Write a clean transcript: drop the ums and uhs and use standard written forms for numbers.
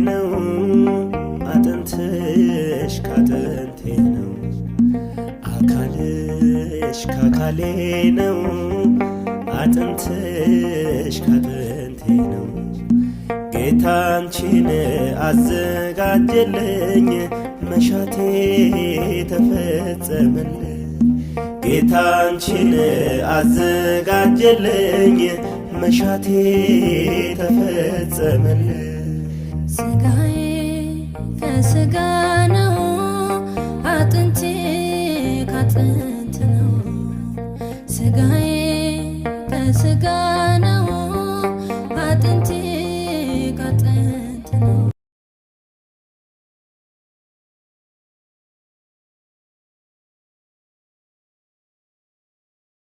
ነው አጥንትሽ ካጥንቴ ነው አካልሽ ካካሌ ነው አጥንትሽ ካጥንቴ ነው ጌታ አንቺን አዘጋጀልኝ መሻቴ ተፈጸመልኝ ጌታ አንቺን አዘጋጀልኝ መሻቴ ተፈጸመልኝ ስጋዬ ከስጋ ነው አጥንቴ ካጥንት ነው ስጋዬ ከስጋ